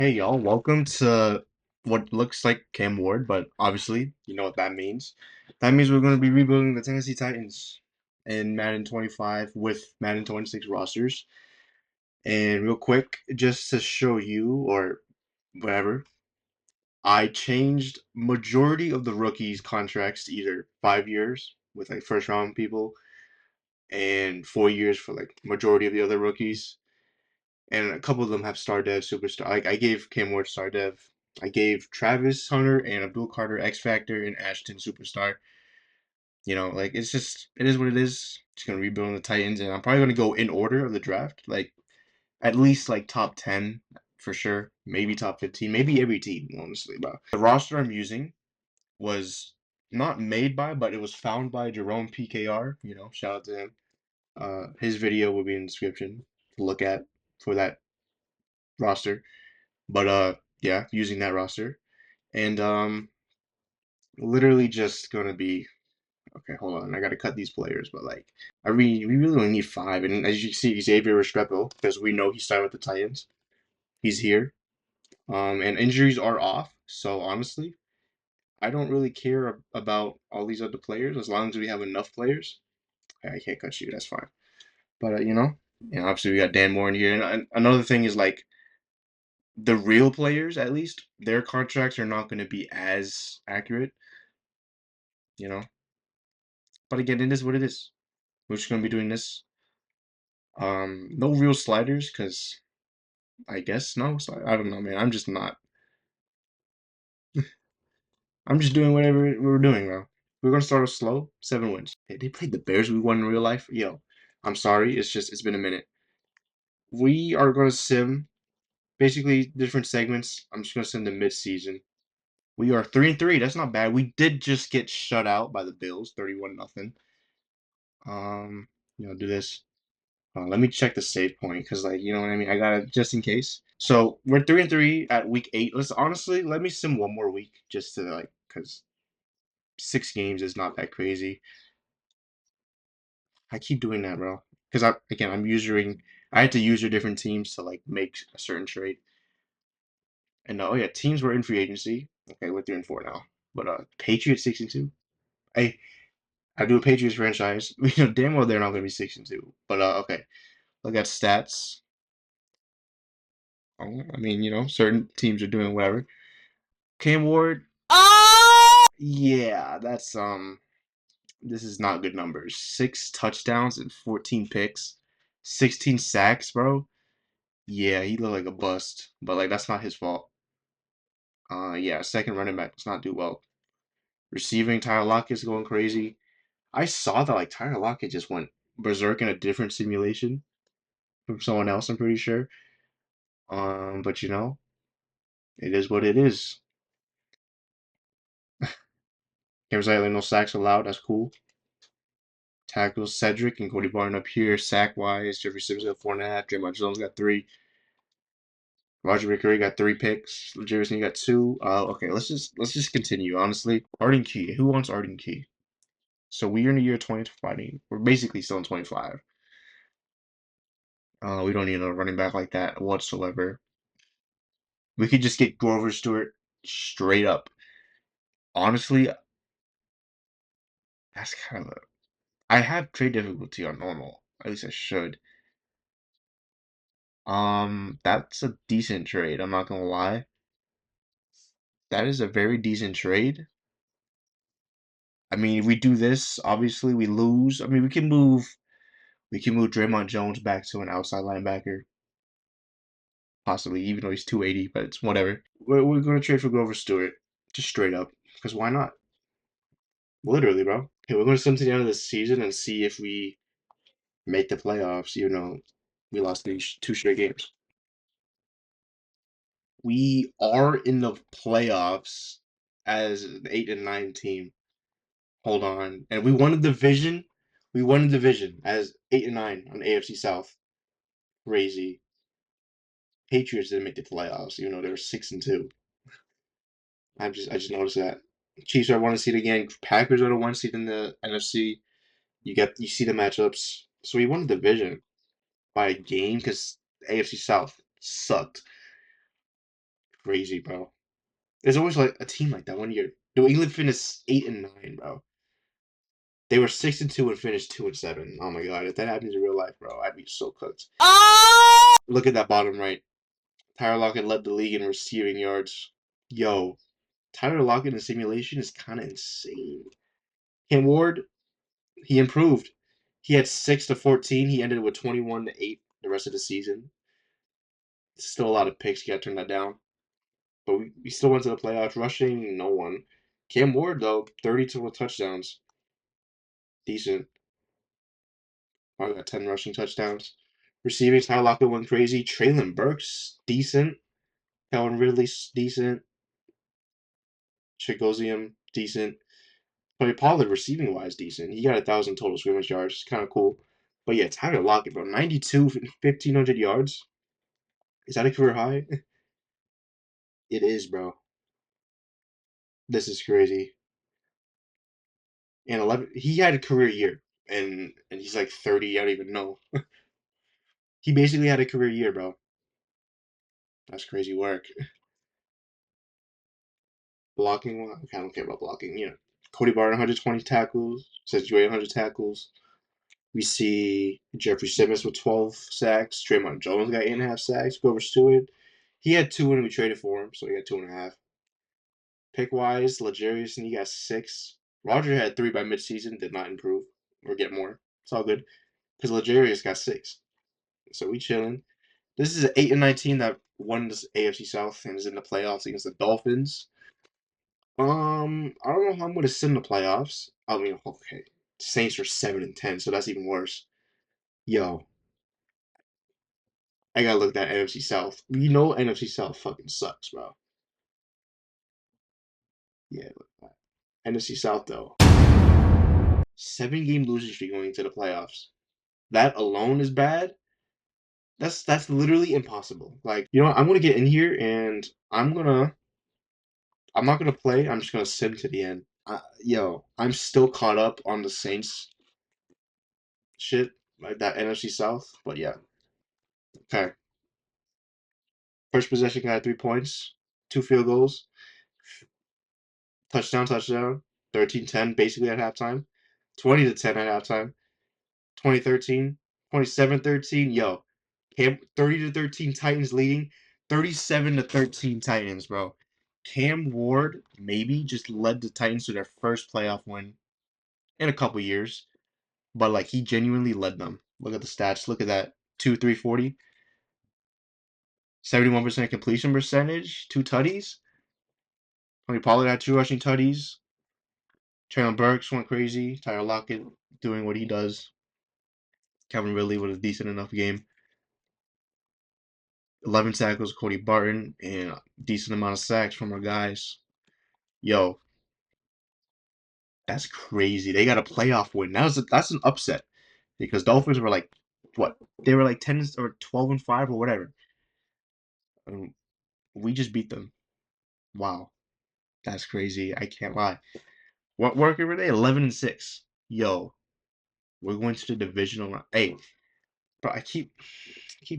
Hey y'all, welcome to what looks like Cam Ward, but obviously you know what that means. That means we're going to be rebuilding the Tennessee Titans in Madden 25 with Madden 26 rosters. And real quick, just to show you or whatever, I changed majority of the rookies' contracts to either 5 years with like first round people and 4 years for like majority of the other rookies. And a couple of them have star dev, superstar. Like I gave Cam Ward star dev. I gave Travis Hunter and Abdul Carter X Factor and Ashton superstar. Like it is what it is. Just gonna rebuild on the Titans, and I'm probably gonna go in order of the draft, like at least like top 10 for sure, maybe top 15, maybe every team. Honestly, but the roster I'm using was not made by, but it was found by Jerome PKR. Shout out to him. His video will be in the description to look at for that roster. But yeah, using that roster. And literally just gonna be okay, hold on. I gotta cut these players, but like we really only need five. And as you can see, Xavier Restrepo, because we know he started with the Titans. He's here. And injuries are off. So honestly, I don't really care about all these other players as long as we have enough players. I can't cut you, that's fine. But and obviously we got Dan Moore in here. And another thing is like the real players, at least, their contracts are not going to be as accurate, you know. But again, it is what it is. We're just going to be doing this. No real sliders, because I guess no. I don't know, man. I'm just not. I'm just doing whatever we're doing, bro. We're gonna start off slow. 7 wins. Hey, they played the Bears. We won in real life. Yo, I'm sorry. It's been a minute. We are gonna sim basically different segments. I'm just gonna sim the mid-season. We are 3-3. That's not bad. We did just get shut out by the Bills, 31-0. Um, do this. Let me check the save point because, like, you know what I mean. I got it just in case. So we're 3-3 at week 8. Let's honestly let me sim one more week just to like, because 6 games is not that crazy. I keep doing that, bro. Because I'm using. I had to use your different teams to like make a certain trade. And oh yeah, teams were in free agency. Okay, we're 3-4 now. But Patriots 6-2. I I do a Patriots franchise. Damn well they're not gonna be 6-2. But okay. Look at stats. Oh, I mean, certain teams are doing whatever. Cam Ward. Oh! Yeah, that's this is not good numbers. 6 touchdowns and 14 picks. 16 sacks, bro. Yeah, he looked like a bust. But like that's not his fault. Yeah, second running back does not do well. Receiving, Tyler Lockett's going crazy. I saw that like Tyler Lockett just went berserk in a different simulation from someone else, I'm pretty sure. But it is what it is. Games like no sacks allowed, that's cool. Tackles Cedric and Cody Barton up here. Sack wise, Jeffrey Simmons got 4.5. Draymond Jones got 3. Roger McCreary got 3 picks. Jerry Sneed got 2. Okay, let's just continue. Honestly, Arden Key. Who wants Arden Key? So we're in the year 2020. We're basically still in 25. We don't need a running back like that whatsoever. We could just get Grover Stewart straight up. Honestly, that's kind of a. I have trade difficulty on normal. At least I should. That's a decent trade. I'm not gonna lie. That is a very decent trade. I mean, if we do this, obviously we lose. I mean, we can move Draymond Jones back to an outside linebacker, possibly, even though he's 280, but it's whatever. We're gonna trade for Grover Stewart, just straight up, because why not? Literally, bro. Okay, we're gonna send to the end of the season and see if we make the playoffs. Even though we lost 2 straight games, we are in the playoffs as an 8-9 team. Hold on, and we won the division. We won the division as 8-9 on the AFC South. Crazy. Patriots didn't make the playoffs, even though they were 6-2. I just noticed that. Chiefs are 1 seed again. Packers are the 1 seed in the NFC. You see the matchups. So we won the division by a game because AFC South sucked. crazy, bro. There's always like a team like that one year. New England finished 8-9, bro. They were 6-2 and finished 2-7. Oh my god, if that happens in real life, bro, I'd be so cooked. Oh! Look at that bottom right. Tyler Lockett led the league in receiving yards. Yo, Tyler Lockett in simulation is kind of insane. Cam Ward, he improved. He had 6-14. He ended with 21-8 the rest of the season. Still a lot of picks. You got to turn that down. But we still went to the playoffs. Rushing, no one. Cam Ward, though, 32 touchdowns. Decent. I got 10 rushing touchdowns. Receiving, Tyler Lockett went crazy. Traylon Burks, decent. Calvin Ridley, decent. Chigosium, decent. Tony Pollard, receiving wise, decent. He got 1,000 total scrimmage yards. Kind of cool. But yeah, Tyler Lockett, bro. 92, 1,500 yards. Is that a career high? It is, bro. This is crazy. And 11, he had a career year. And he's like 30. I don't even know. He basically had a career year, bro. That's crazy work. Blocking, well, I don't care about blocking. Cody Barton, 120 tackles. Says Joy, 100 tackles. We see Jeffrey Simmons with 12 sacks. Draymond Jones got 8.5 sacks. Grover Stewart, he had 2 when we traded for him, so he got 2.5. Pick wise, Legarius and he got 6. Roger had 3 by midseason, did not improve or get more. It's all good because Legarius got 6. So we chilling. This is an 8-19 that won this AFC South and is in the playoffs against the Dolphins. I don't know how I'm gonna sit in the playoffs. I mean, okay, Saints are 7-10, so that's even worse. Yo, I gotta look at that NFC South. You know, NFC South fucking sucks, bro. Yeah, look at that. NFC South though, 7-game losing streak going into the playoffs. That alone is bad. That's literally impossible. Like, I'm gonna get in here and I'm not gonna play. I'm just gonna sim to the end. I'm still caught up on the Saints shit, like that NFC South. But yeah, okay. First possession got 3 points, 2 field goals, touchdown, 13-10 basically at halftime, 20-10 at halftime, 2013, 27-13. Yo, 30-13 Titans leading, 37-13 Titans, bro. Cam Ward maybe just led the Titans to their first playoff win in a couple years, but like he genuinely led them. Look at the stats. Look at that. 2-3-40, 71% completion percentage, 2 tutties. Tony Pollard had 2 rushing tutties. Traylon Burks went crazy. Tyler Lockett doing what he does. Calvin Ridley with a decent enough game. 11 tackles, Cody Barton, and a decent amount of sacks from our guys. Yo, that's crazy. They got a playoff win. That's an upset because Dolphins were like, what? They were like 10 or 12-5 or whatever. And we just beat them. Wow, that's crazy. I can't lie. What record were they? 11-6. Yo, we're going to the divisional round. Hey, bro, I keep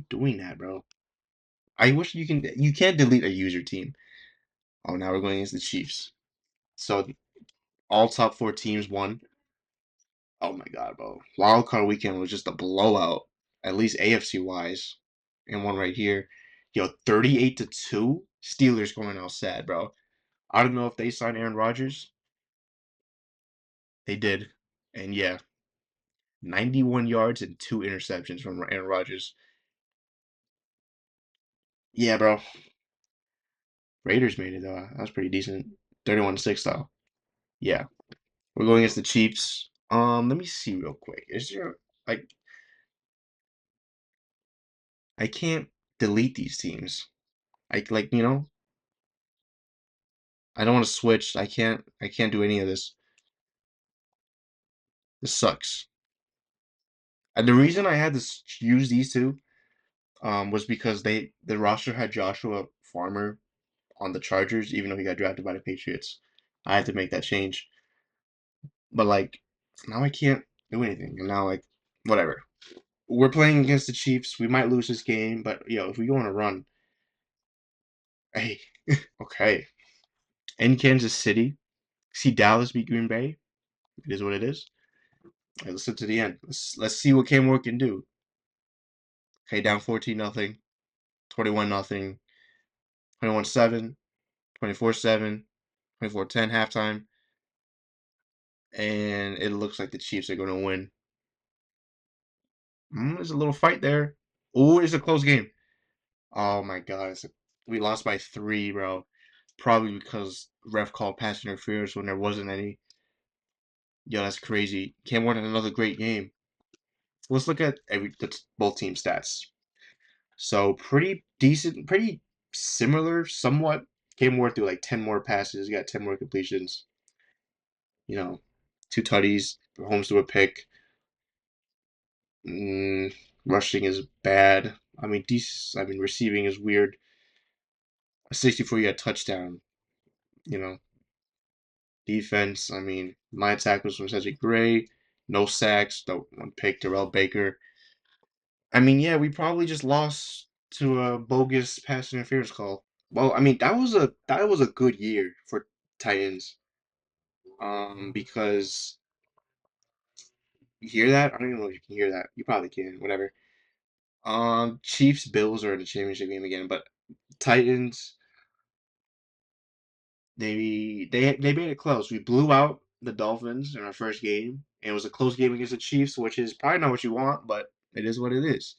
doing that, bro. I wish you can't delete a user team. Oh, now we're going against the Chiefs. So all top 4 teams won. Oh my god, bro. Wild card weekend was just a blowout, at least AFC wise. And one right here. Yo, 38-2. Steelers going out sad, bro. I don't know if they signed Aaron Rodgers. They did. And yeah, 91 yards and 2 interceptions from Aaron Rodgers. Yeah, bro. Raiders made it though. That was pretty decent. 31-6 though. Yeah. We're going against the Chiefs. Let me see real quick. Is there like I can't delete these teams. I don't want to switch. I can't do any of this. This sucks. And the reason I had to use these two was because the roster had Joshua Farmer on the Chargers, even though he got drafted by the Patriots. I had to make that change. But like now I can't do anything. And now like whatever. We're playing against the Chiefs. We might lose this game, but if we go on a run, Hey, okay. In Kansas City, see Dallas beat Green Bay. It is what it is. Hey, listen to the end. Let's see what Cam Ward can do. Okay, down 14-0, 21-0, 21-7, 24-7, 24-10 halftime, and it looks like the Chiefs are going to win. There's a little fight there. Oh, it's a close game. Oh my God, we lost by 3, bro. Probably because ref called pass interference when there wasn't any. Yo, that's crazy. Cam Ward had another great game. Let's look at both team stats. So pretty decent, pretty similar, somewhat. Cam Ward threw like 10 more passes, got 10 more completions. You know, 2 tutties, Holmes to a pick. Mm, Rushing is bad. I mean, receiving is weird. A 64-yard touchdown. You know, defense. I mean, my tackles from Cedric Gray, no sacks, no one pick. Terrell Baker. I mean, yeah, we probably just lost to a bogus pass interference call. Well, I mean, that was a good year for Titans. Because you hear that? I don't even know if you can hear that. You probably can. Whatever. Chiefs Bills are in the championship game again, but Titans they made it close. We blew out the Dolphins in our first game, and it was a close game against the Chiefs, which is probably not what you want, but it is what it is.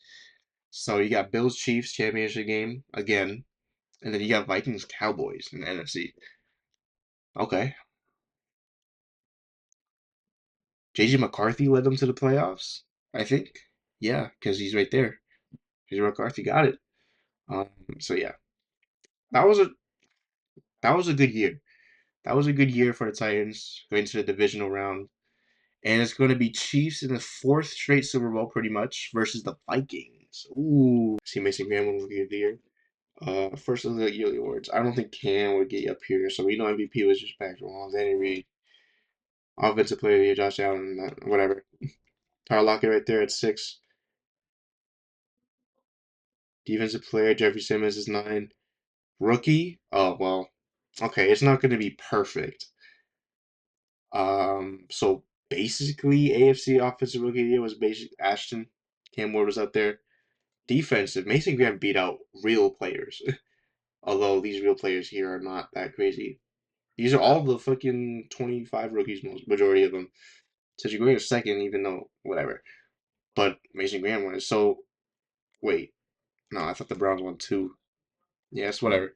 So you got Bills Chiefs championship game again, and then you got Vikings Cowboys in the NFC. Okay, JJ McCarthy led them to the playoffs, I think. Yeah, because he's right there. JJ McCarthy got it. Um, so yeah, that was a that was a good year. That was a good year for the Titans going to the divisional round. And it's going to be Chiefs in the fourth straight Super Bowl, pretty much, versus the Vikings. Ooh, see Mason Graham will get the year. First of the yearly awards. I don't think Cam would get you up here, so we know MVP was just Patrick Mahomes. Danny Reed, Offensive Player of the Year, Josh Allen, whatever. Tyler Lockett right there at 6. Defensive Player Jeffrey Simmons is 9. Rookie, oh well, okay, it's not going to be perfect. So basically, AFC Offensive Rookie of the Year was basically Ashton. Cam Ward was up there. Defensive, Mason Graham beat out real players. Although these real players here are not that crazy. These are all the fucking 25 rookies, majority of them. So you're going second, even though, whatever. But Mason Graham won. So, wait. No, I thought the Browns won too. Yes, whatever.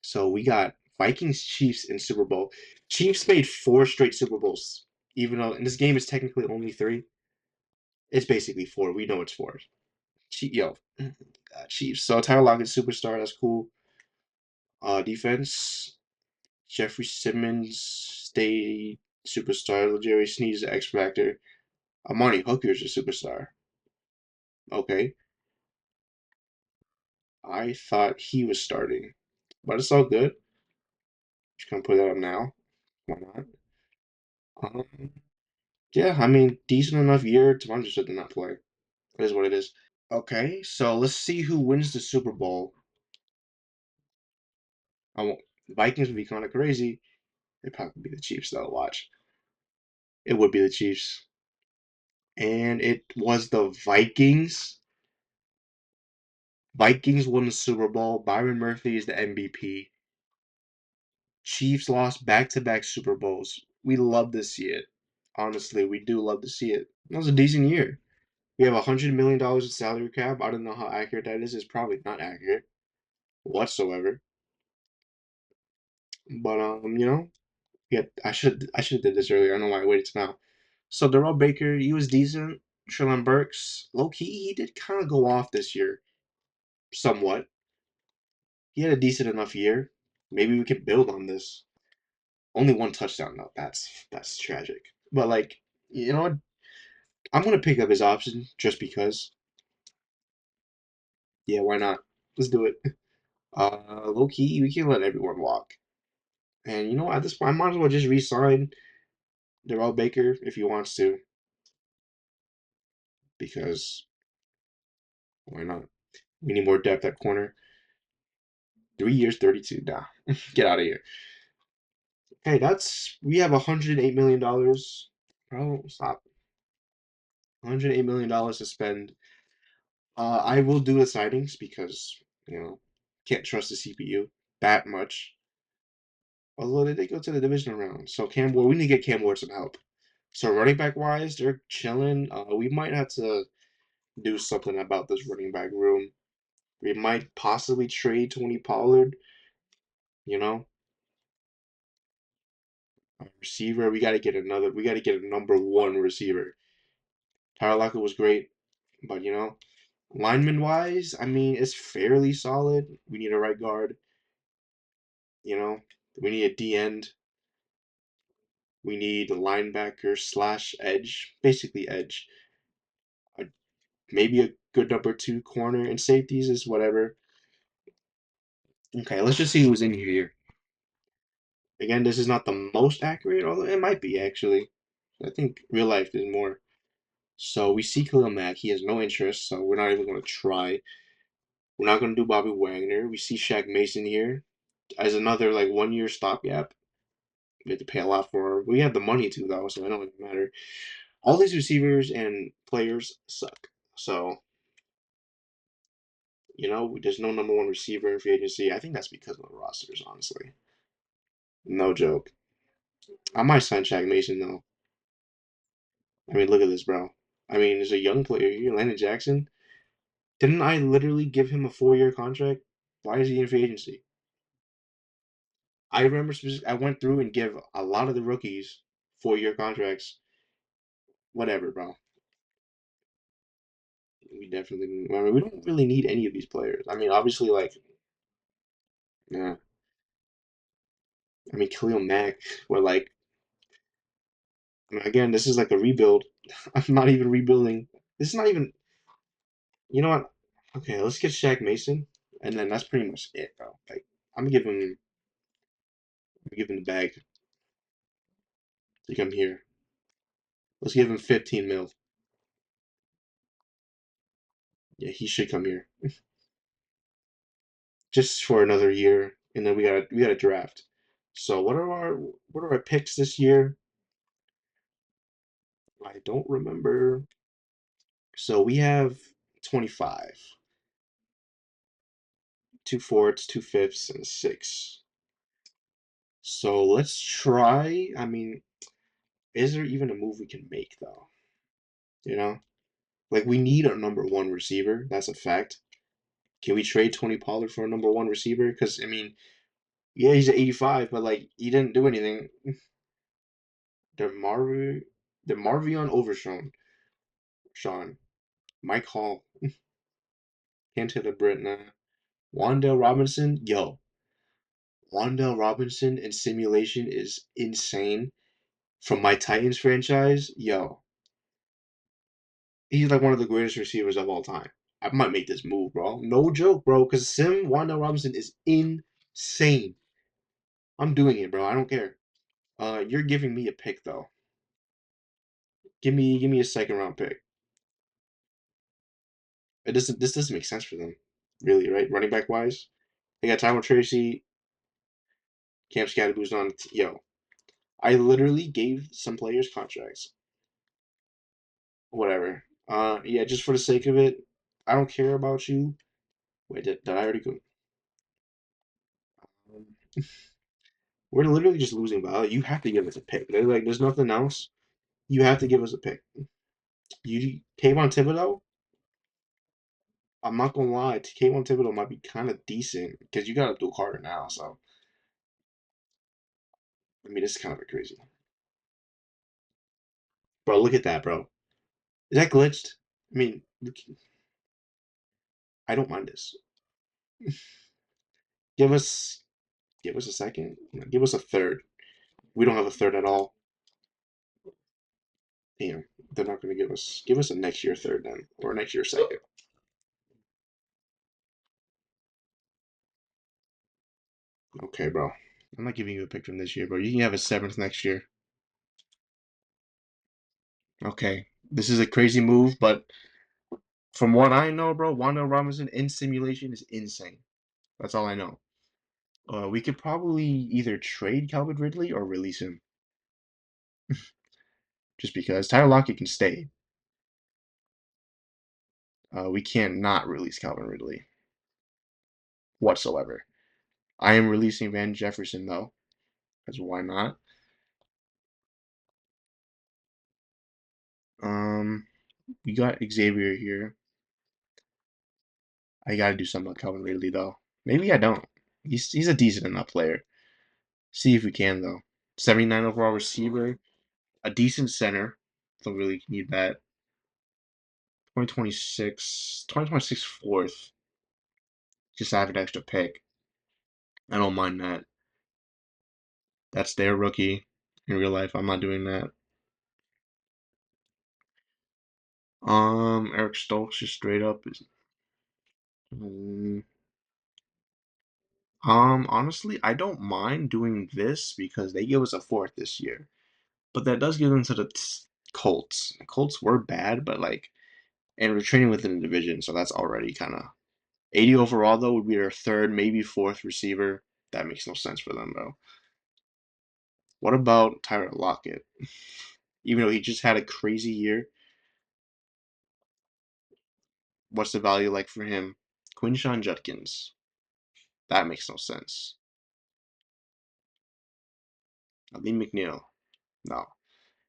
So we got Vikings Chiefs in Super Bowl. Chiefs made 4 straight Super Bowls. Even though, and this game is technically only 3. It's basically 4. We know it's 4. Yo, Chiefs. So Tyler Lockett, superstar. That's cool. Defense. Jeffrey Simmons, stay superstar. Jerry Sneeze, X Factor. Amani Hooker's a superstar. Okay. I thought he was starting. But it's all good. Just gonna put that up now. Why not? Um, yeah, I mean, decent enough year. Devontae did not play. It is what it is. Okay, so let's see who wins the Super Bowl. I won't. Vikings would be kind of crazy. It'd probably be the Chiefs, though. Watch. It would be the Chiefs. And it was the Vikings. Vikings won the Super Bowl. Byron Murphy is the MVP. Chiefs lost back-to-back Super Bowls. We love to see it. Honestly, we do love to see it. That was a decent year. We have $100 million in salary cap. I don't know how accurate that is. It's probably not accurate whatsoever. But yeah, I should have did this earlier. I don't know why I waited till now. So Darrell Baker, he was decent. Treylon Burks, low key, he did kind of go off this year, somewhat. He had a decent enough year. Maybe we can build on this. Only 1 touchdown though. That's tragic. But like, you know what? I'm gonna pick up his option just because. Yeah, why not? Let's do it. Low key, we can let everyone walk. And you know what? At this point, I might as well just re-sign Darrell Baker if he wants to, because why not? We need more depth at corner. 3 years, 32. Nah, get out of here. Okay, we have $108 million. Bro, stop. $108 million to spend. I will do the signings because, you know, can't trust the CPU that much. Although they did go to the divisional round. So Cam Ward, we need to get Cam Ward some help. So running back wise, they're chilling. We might have to do something about this running back room. We might possibly trade Tony Pollard, you know. Receiver, we gotta get a number one receiver. Tyler Lockett was great, but lineman wise, I mean, it's fairly solid. We need a right guard, you know. We need a D end. We need a linebacker slash edge, basically edge. Uh, Maybe a good number two corner and safeties is whatever. Okay, let's just see who's in here. Again, this is not the most accurate, although it might be actually. I think real life is more. So we see Khalil Mack. He has no interest, so we're not even going to try. We're not going to do Bobby Wagner. We see Shaq Mason here as another like 1 year stopgap. We have to pay a lot for. We have the money to though, so it don't even matter. All these receivers and players suck. So there's no number one receiver in free agency. I think that's because of the rosters, honestly. No joke. I might sign Shaq Mason though. I mean, look at this, bro. I mean, there's a young player here, Landon Jackson. Didn't I literally give him a 4 year contract? Why is he in free agency? I remember I went through and give a lot of the rookies 4 year contracts. Whatever, bro. We definitely. I mean, we don't really need any of these players. I mean, obviously, like, yeah. I mean, Khalil Mack. We're like, I mean, again, this is like a rebuild. I'm not even rebuilding. This is not even. You know what? Okay, let's get Shaq Mason, and then that's pretty much it, bro. Like, I'm giving the bag to come here. Let's give him 15 mil. Yeah, he should come here just for another year, and then we got to draft. So what are our picks this year? I don't remember. So we have 25, two fourths, two fifths, and a six. So let's try. I mean, is there even a move we can make though? You know, like we need a number one receiver. That's a fact. Can we trade Tony Pollard for a number one receiver? Because I mean, yeah, he's at 85, but like he didn't do anything. DeMar DeMarvion Overshown, Sean, Mike Hall, can't hit a Brit now. Wandale Robinson, yo, Wandale Robinson in simulation is insane. From my Titans franchise, yo, he's like one of the greatest receivers of all time. I might make this move, bro. No joke, bro. Because Wandale Robinson is insane. I'm doing it, bro. I don't care. You're giving me a pick though. Give me a second round pick. This doesn't make sense for them, really, right? Running back wise, they got Tyrell Tracy, Cam Scatterboo's on. Yo, I literally gave some players contracts. Whatever. Yeah, just for the sake of it, I don't care about you. Wait, did I already go? Um, we're literally just losing value. You have to give us a pick. There's nothing else. You have to give us a pick. Kayvon Thibodeau. I'm not gonna lie, Kayvon Thibodeau might be kind of decent because you got Abdul Carter now. So I mean, this is kind of a crazy. Bro, look at that, bro. Is that glitched? I mean, I don't mind this. Give us, give us a second. Give us a third. We don't have a third at all. Damn, they're not gonna give us a next year third then, or next year second. Okay, bro. I'm not giving you a pick from this year, bro. You can have a seventh next year. Okay. This is a crazy move, but from what I know, bro, Wanda Robinson in simulation is insane. That's all I know. We could probably either trade Calvin Ridley or release him, just because Tyler Lockett can stay. We can't not release Calvin Ridley whatsoever. I am releasing Van Jefferson though, because why not? Um, we got Xavier here. I got to do something about Calvin Ridley though. Maybe I don't. He's a decent enough player. See if we can though. 79 overall receiver, a decent center. Don't really need that. 2026 fourth. Just have an extra pick. I don't mind that. That's their rookie. In real life, I'm not doing that. Eric Stokes just straight up is. Um, honestly, I don't mind doing this because they give us a fourth this year, but that does give them to the Colts. The Colts were bad, but like, and we're training within the division, so that's already kind of 80 overall though would be their third, maybe fourth receiver. That makes no sense for them though. What about Tyler Lockett? Even though he just had a crazy year, what's the value like for him? Quinshawn Judkins. That makes no sense. Lee McNeil. No.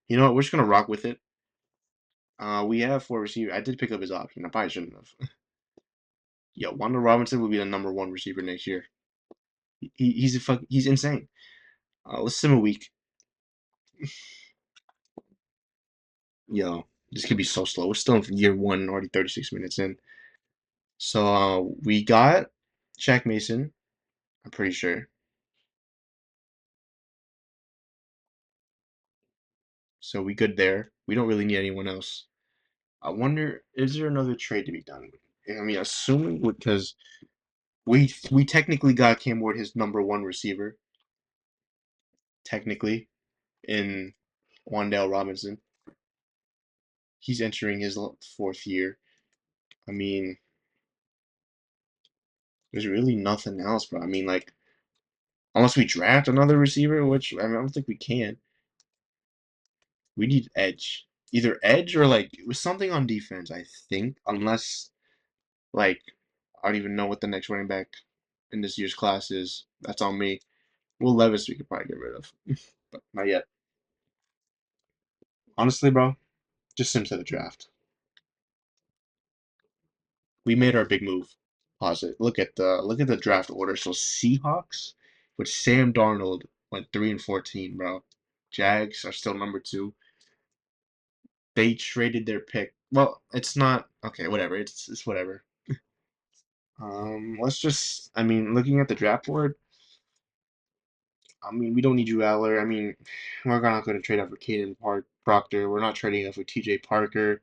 You know what? We're just gonna rock with it. We have four receivers. I did pick up his option. I probably shouldn't have. Yo, Wanda Robinson will be the number one receiver next year. He's insane. Let's sim a week. Yo, this could be so slow. We're still in year one, already 36 minutes in. So we got Shaq Mason. I'm pretty sure. So we good there. We don't really need anyone else. I wonder, is there another trade to be done? I mean, assuming because we technically got Cam Ward his number one receiver, technically, in Wandale Robinson. He's entering his fourth year. I mean, there's really nothing else, bro. I mean, like, unless we draft another receiver, which I don't think we can. We need edge, either edge or like with something on defense. I think, unless like I don't even know what the next running back in this year's class is. That's on me. Will Levis we could probably get rid of, but not yet. Honestly, bro, just sim to the draft. We made our big move. Pause it. Look at the draft order. So Seahawks with Sam Darnold went 3 and 14, bro. Jags are still number two. They traded their pick. Well, it's not okay. Whatever. It's whatever. Let's just. I mean, looking at the draft board. I mean, we don't need Drew Aller. I mean, we're not going to trade out for Caden Proctor. We're not trading out for T.J. Parker,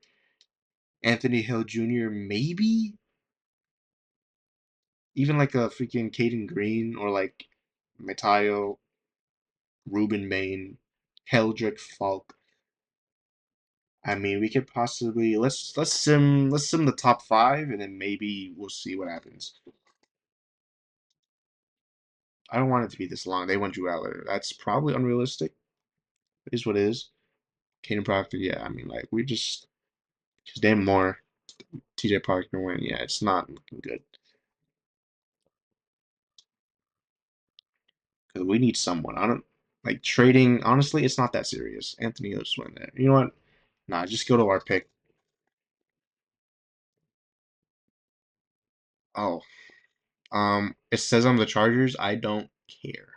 Anthony Hill Jr. Maybe even like a freaking Caden Green or like Matayo, Ruben Bain, Heldrick Falk. I mean, we could possibly let's sim the top five, and then maybe we'll see what happens. I don't want it to be this long. They want Drew Aller. That's probably unrealistic. It is what it is. Caden Proctor, yeah. I mean, like we just damn more. TJ Parker win. Yeah, it's not looking good. Because we need someone. I don't like trading. Honestly, it's not that serious. Anthony just went there. You know what? Nah, just go to our pick. Oh, it says on the Chargers. I don't care.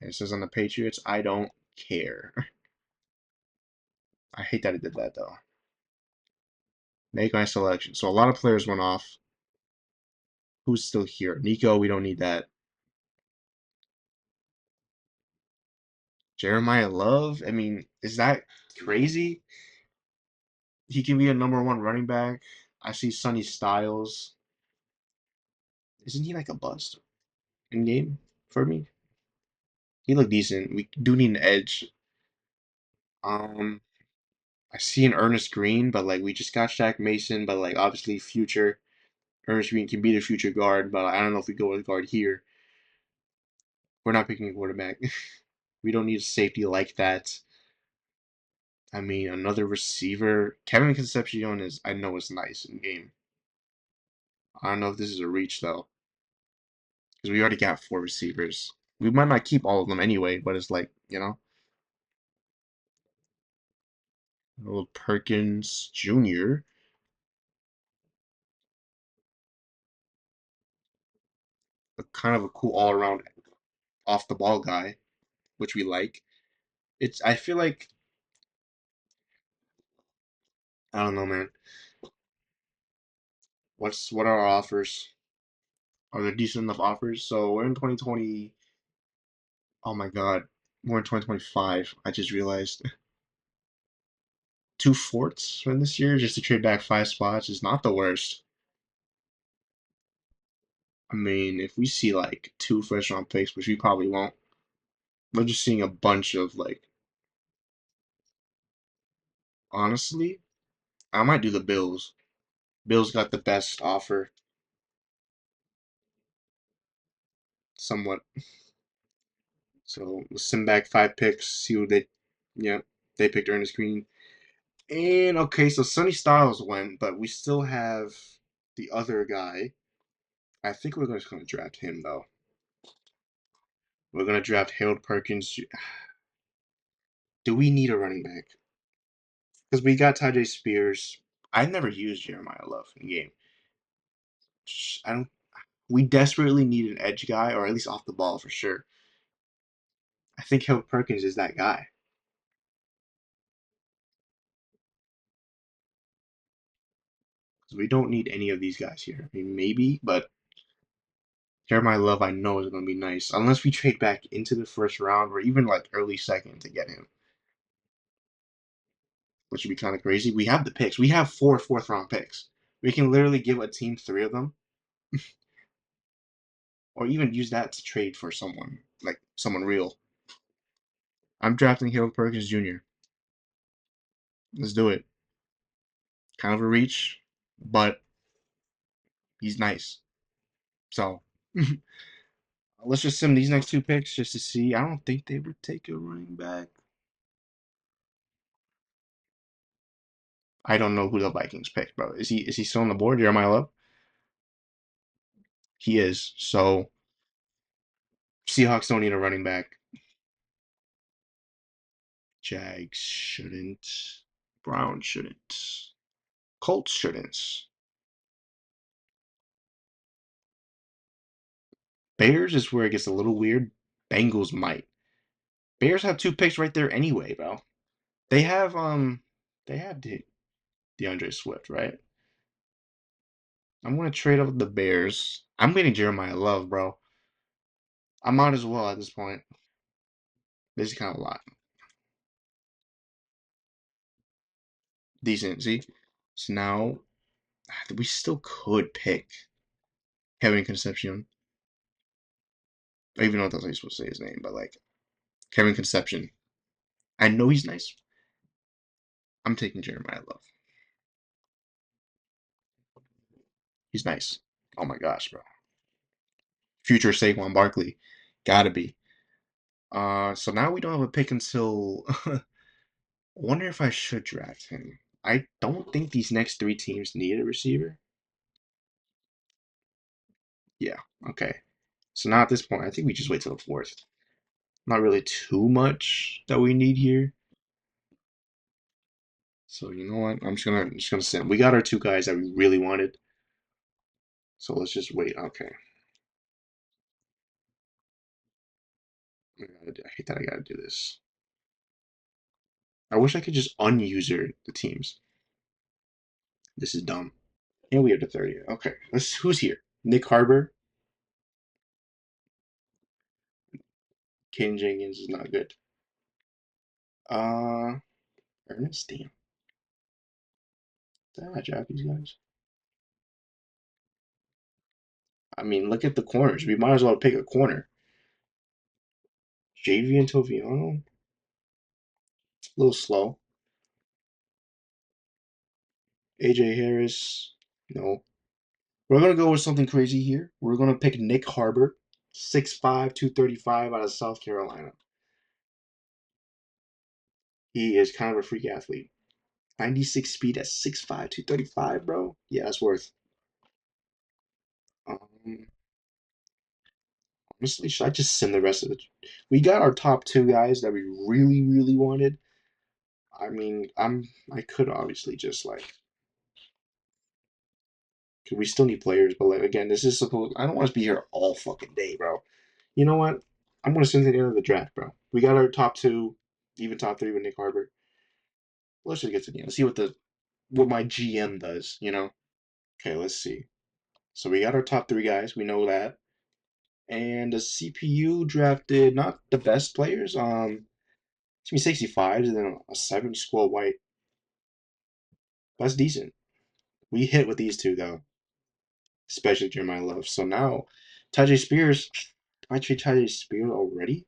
It says on the Patriots. I don't care. I hate that it did that though. Make my selection. So a lot of players went off. Who's still here? Nico. We don't need that. Jeremiah Love. I mean, is that crazy? He can be a number one running back. I see Sonny Styles. Isn't he like a bust in game for me? He looked decent. We do need an edge. Um, I see an Ernest Green, but like we just got Shaq Mason, but like obviously future. Ernest Green can be the future guard, but I don't know if we go with guard here. We're not picking a quarterback. We don't need a safety like that. I mean, another receiver. Kevin Concepcion is, I know, it's nice in game. I don't know if this is a reach though, because we already got four receivers. We might not keep all of them anyway, but it's like, little Perkins Jr., a kind of a cool all around off the ball guy, which we like. I feel like, I don't know, man. What are our offers? Are there decent enough offers? So we're in 2020. Oh my God, we're in 2025. I just realized two fourths from this year just to trade back five spots is not the worst. I mean, if we see like two first round picks, which we probably won't, we're just seeing a bunch of like, honestly, I might do the Bills. Bills got the best offer, somewhat. So we'll send back five picks, see what yeah, they picked Ernest Green. And okay, so Sonny Styles went, but we still have the other guy. I think we're just going to draft him though. We're going to draft Harold Perkins. Do we need a running back? Because we got Tajay Spears. I never used Jeremiah Love in game. I don't. We desperately need an edge guy, or at least off the ball for sure. I think Harold Perkins is that guy. Because we don't need any of these guys here. I mean, maybe, but Jeremiah Love, I know, is going to be nice. Unless we trade back into the first round or even like early second to get him, which would be kind of crazy. We have the picks. We have four fourth round picks. We can literally give a team three of them, or even use that to trade for someone, like someone real. I'm drafting Harold Perkins Jr. Let's do it. Kind of a reach, but he's nice. So let's just sim these next two picks just to see. I don't think they would take a running back. I don't know who the Vikings picked, bro. Is he still on the board? Jeremiah Love? He is. So Seahawks don't need a running back. Jags shouldn't. Browns shouldn't. Colts shouldn't. Bears is where it gets a little weird. Bengals might. Bears have two picks right there anyway, bro. They have DeAndre Swift, right? I'm gonna trade up with the Bears. I'm getting Jeremiah Love, bro. I might as well at this point. This is kind of a lot. Decent. See? So now we still could pick Kevin Concepcion. I even know that's how you're supposed to say his name, but like Kevin Concepcion. I know he's nice. I'm taking Jeremiah Love. He's nice. Oh my gosh, bro. Future Saquon Barkley. Gotta be. So now we don't have a pick until. I wonder if I should draft him. I don't think these next three teams need a receiver. Yeah, okay. So now at this point, I think we just wait till the fourth. Not really too much that we need here. So you know what? I'm just gonna send. We got our two guys that we really wanted. So let's just wait. Okay. I hate that I gotta do this. I wish I could just unuser the teams. This is dumb. And we have the 30. Okay. Who's here? Nick Harbor. Ken Jenkins is not good. Uh Ernest, damn. Did I draft these guys? I mean, look at the corners. We might as well pick a corner. JV and Toviano. A little slow. AJ Harris. No. We're gonna go with something crazy here. We're gonna pick Nick Harbor, 6'5", 235 out of South Carolina. He is kind of a freak athlete. 96 speed at 6'5", 235, bro. Yeah, that's worth. Um, Honestly, should I just send the rest of it? We got our top two guys that we really, really wanted. I mean, I could obviously just like, 'cause we still need players, but like again, this is supposed. I don't want to be here all fucking day, bro. You know what? I'm gonna send it to the end of the draft, bro. We got our top two, even top three with Nick Harbor. Let's just get to the end. Let's see what my GM does. You know? Okay, let's see. So we got our top three guys. We know that, and the CPU drafted not the best players. It's me 65s and then a 7 squad white. That's decent. We hit with these two though, especially Jeremiah Love. So now, Tajay Spears. I trade Tajay Spears already?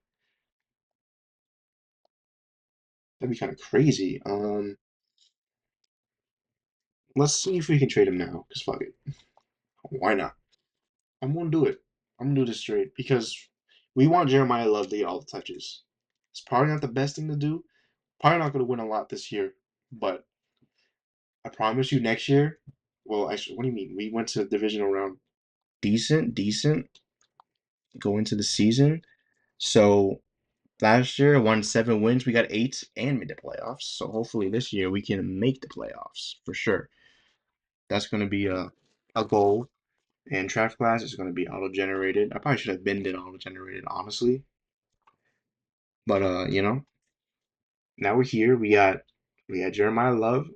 That'd be kind of crazy. Let's see if we can trade him now. Cause fuck it, why not? I'm gonna do it. I'm gonna do this straight because we want Jeremiah Love to get all the touches. It's probably not the best thing to do. Probably not gonna win a lot this year, but I promise you next year. Well, actually, what do you mean? We went to the divisional round. Decent, decent. Go into the season. So last year, won 7 wins. We got eight and made the playoffs. So hopefully this year we can make the playoffs for sure. That's going to be a goal. And draft class is going to be auto generated. I probably should have been did auto generated honestly, but now we're here. We got Jeremiah Love.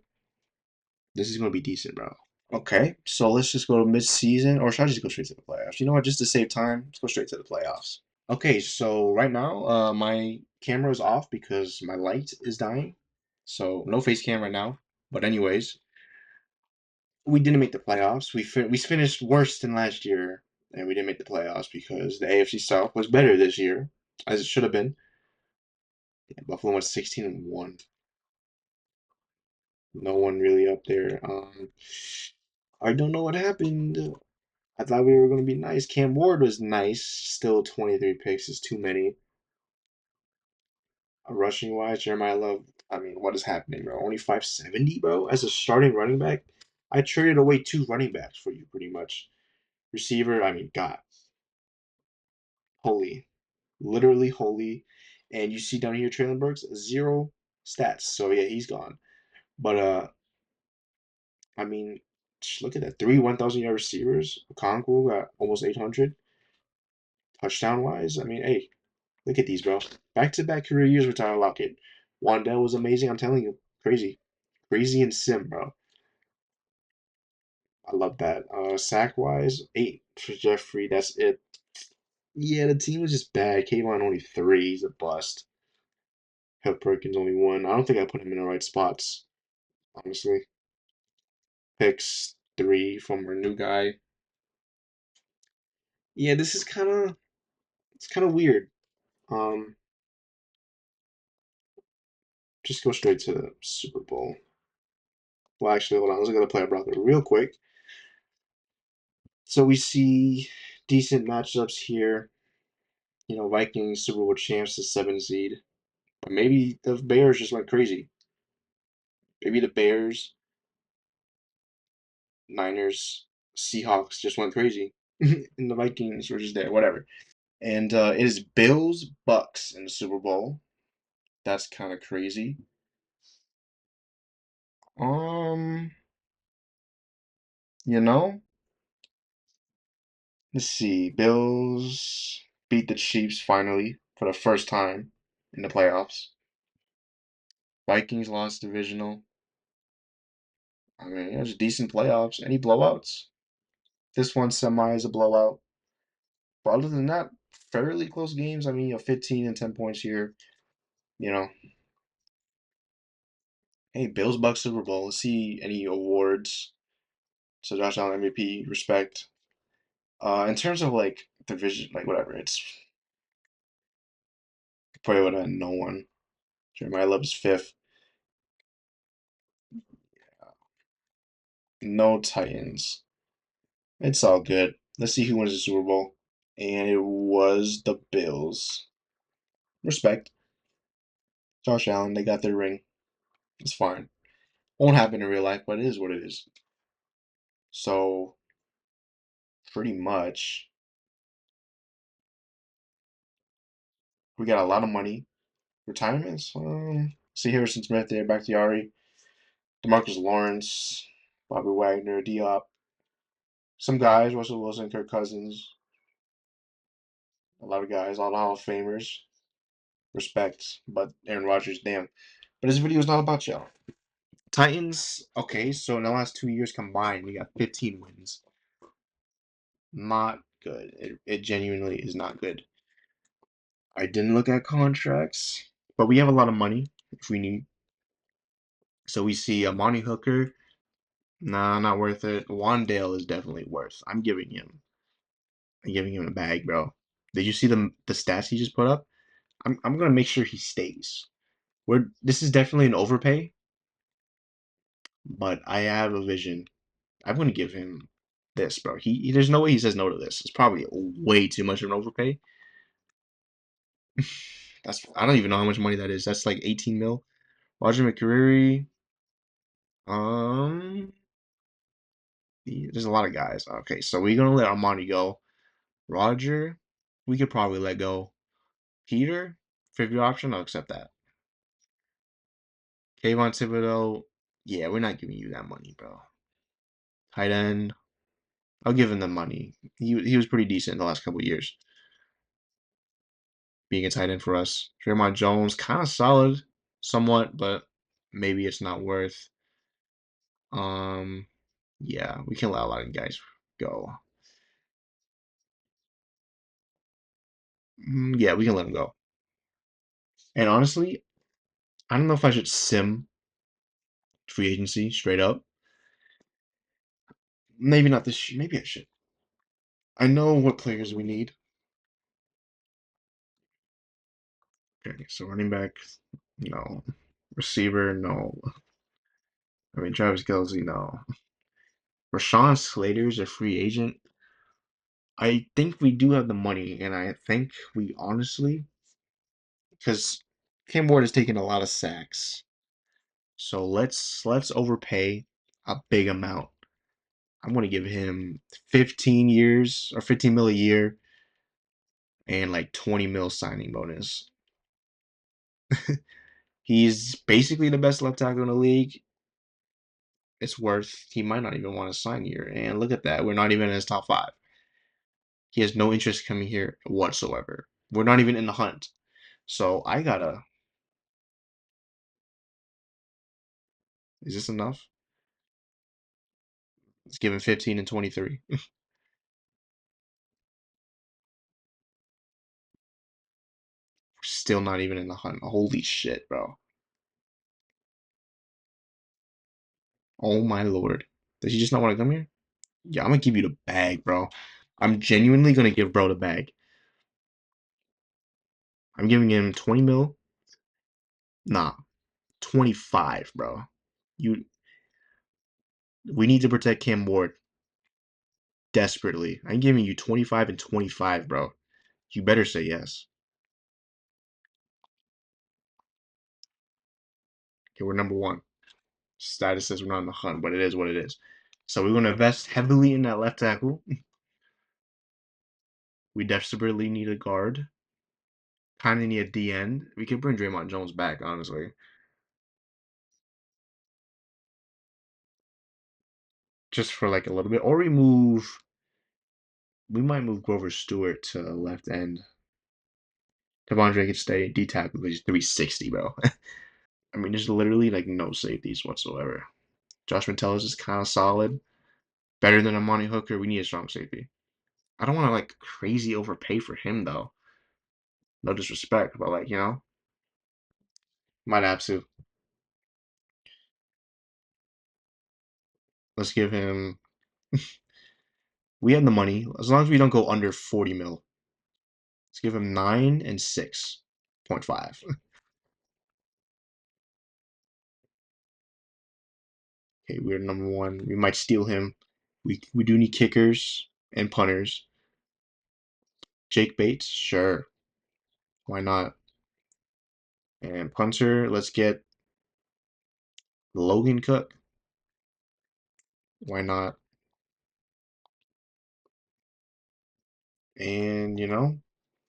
This is going to be decent, bro. Okay, so let's just go to mid-season, or should I just go straight to the playoffs? You know what? Just to save time, let's go straight to the playoffs. Okay, so right now, my camera is off because my light is dying. So no face cam right now. But anyways, we didn't make the playoffs. We finished worse than last year, and we didn't make the playoffs because the AFC South was better this year, as it should have been. Yeah, Buffalo was 16-1. No one really up there. I don't know what happened. I thought we were going to be nice. Cam Ward was nice. Still 23 picks is too many. Rushing wise, Jeremiah Love, I mean, what is happening, bro? Only 570, bro, as a starting running back. I traded away two running backs for you, pretty much. Receiver, I mean, God, holy, literally holy. And you see down here, Traylon Burks, zero stats. So yeah, he's gone. But I mean, look at that, three 1,000-yard receivers. Okonkwo got almost 800 touchdown wise. I mean, hey, look at these, bro. Back-to-back career years with Tyler Lockett. Wandell was amazing. I'm telling you, crazy, crazy and sim, bro. I love that. Sack wise, 8 for Jeffrey. That's it. Yeah, the team was just bad. Kayvon only 3. He's a bust. Hill Perkins only 1. I don't think I put him in the right spots, honestly. Picks 3 from our new guy. Yeah, this is kind of weird. Um, just go straight to the Super Bowl. Well, actually, hold on. Let's look at the player brother real quick. So we see decent matchups here. Vikings Super Bowl champs, the 7 seed. But maybe the Bears just went crazy. Maybe the Bears, Niners, Seahawks just went crazy. And the Vikings were just there, whatever. And it is Bills Bucks in the Super Bowl. That's kind of crazy. Um, you know, let's see. Bills beat the Chiefs finally for the first time in the playoffs. Vikings lost divisional. I mean, it was decent playoffs. Any blowouts? This one semi is a blowout. But other than that, fairly close games. I mean, 15 and 10 points here. You know, hey, Bills Bucks Super Bowl. Let's see any awards. So Josh Allen MVP, respect. In terms of like division, like whatever, it's probably would have no one. Jeremiah Love's fifth. No Titans. It's all good. Let's see who wins the Super Bowl. And it was the Bills. Respect. Josh Allen, they got their ring. It's fine. Won't happen in real life, but it is what it is. So, pretty much, we got a lot of money. Retirements? See Harrison Smith there, Bakhtiari, DeMarcus Lawrence, Bobby Wagner, Diop. Some guys, Russell Wilson, Kirk Cousins, a lot of guys, all the Hall of Famers. Respect, but Aaron Rodgers, damn. But this video is not about y'all. Titans, okay, so in the last 2 years combined, we got 15 wins. Not good. It genuinely is not good. I didn't look at contracts, but we have a lot of money if we need. So we see Amani Hooker. Nah, not worth it. Wandale is definitely worth. I'm giving him a bag, bro. Did you see the stats he just put up? I'm gonna make sure he stays. This is definitely an overpay, but I have a vision. I'm gonna give him this, bro. There's no way he says no to this. It's probably way too much of an overpay. I don't even know how much money that is. That's like 18 mil. Roger McCreary. Um, there's a lot of guys. Okay, so we're gonna let Armani go. Roger, we could probably let go. Peter, fifth option, I'll accept that. Kayvon Thibodeau, yeah, we're not giving you that money, bro. Tight end, I'll give him the money. He was pretty decent in the last couple of years, being a tight end for us. Draymond Jones, kind of solid, somewhat, but maybe it's not worth. Um, yeah, we can let a lot of guys go. Yeah, we can let him go. And honestly, I don't know if I should sim free agency straight up. Maybe not this. Maybe I should. I know what players we need. Okay, so running back, no. Receiver, no. I mean, Travis Kelce, no. Rashawn Slater's a free agent. I think we do have the money, and I think we honestly, because Cam Ward has taken a lot of sacks, so let's overpay a big amount. I'm gonna give him 15 years or 15 mil a year and like 20 mil signing bonus. He's basically the best left tackle in the league. It's worth. He might not even want to sign here. And look at that. We're not even in his top five. He has no interest coming here whatsoever. We're not even in the hunt. So I gotta. Is this enough? Let's give him 15 and 23. We're still not even in the hunt. Holy shit, bro. Oh my lord. Does he just not want to come here? Yeah, I'm gonna give you the bag, bro. I'm genuinely gonna give bro the bag. I'm giving him 20 mil. Nah, 25, bro. You We need to protect Cam Ward desperately. I'm giving you 25 and 25, bro. You better say yes. Okay, we're number one. Status says we're not in the hunt, but it is what it is. So we're going to invest heavily in that left tackle. We desperately need a guard. Kind of need a D end. We could bring Draymond Jones back, honestly. Just for like a little bit. Or we might move Grover Stewart to left end. Devondre could stay D tackle because he's 360, bro. I mean, there's literally like no safeties whatsoever. Josh Metellus is kind of solid. Better than Amani Hooker. We need a strong safety. I don't want to like crazy overpay for him though. No disrespect, but like, might have to. Let's give him. We have the money as long as we don't go under 40 mil. Let's give him 9 and 6.5. Okay, we're number one. We might steal him. We do need kickers and punters. Jake Bates, sure, why not? And punter, let's get Logan Cook, why not? And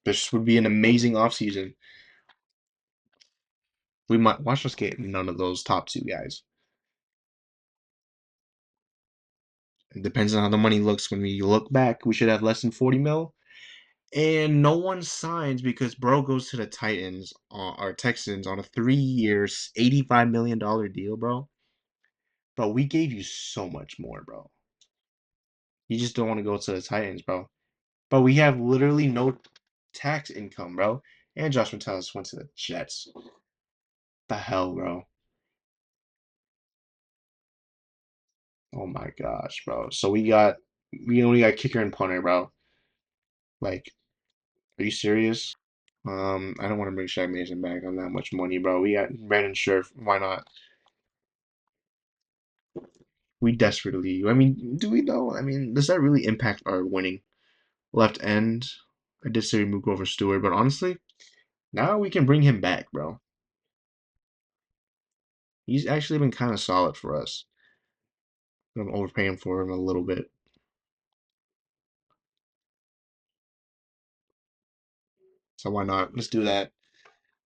this would be an amazing offseason. We might watch us get none of those top two guys. It depends on how the money looks. When we look back, we should have less than 40 mil. And no one signs because bro goes to the Titans or Texans on a 3 year, $85 million deal, bro. Bro, we gave you so much more, bro. You just don't want to go to the Titans, bro. But we have literally no tax income, bro. And Josh Metellus went to the Jets. The hell, bro. Oh my gosh, bro. So we only got kicker and punter, bro. Like, are you serious? I don't want to bring Shaq Mason back on that much money, bro. We got Brandon Scherf. Why not? We desperately. I mean, do we though? I mean, does that really impact our winning? Left end. I did say remove Grover Stewart, but honestly, now we can bring him back, bro. He's actually been kind of solid for us. I'm overpaying for him a little bit, so why not? Let's do that.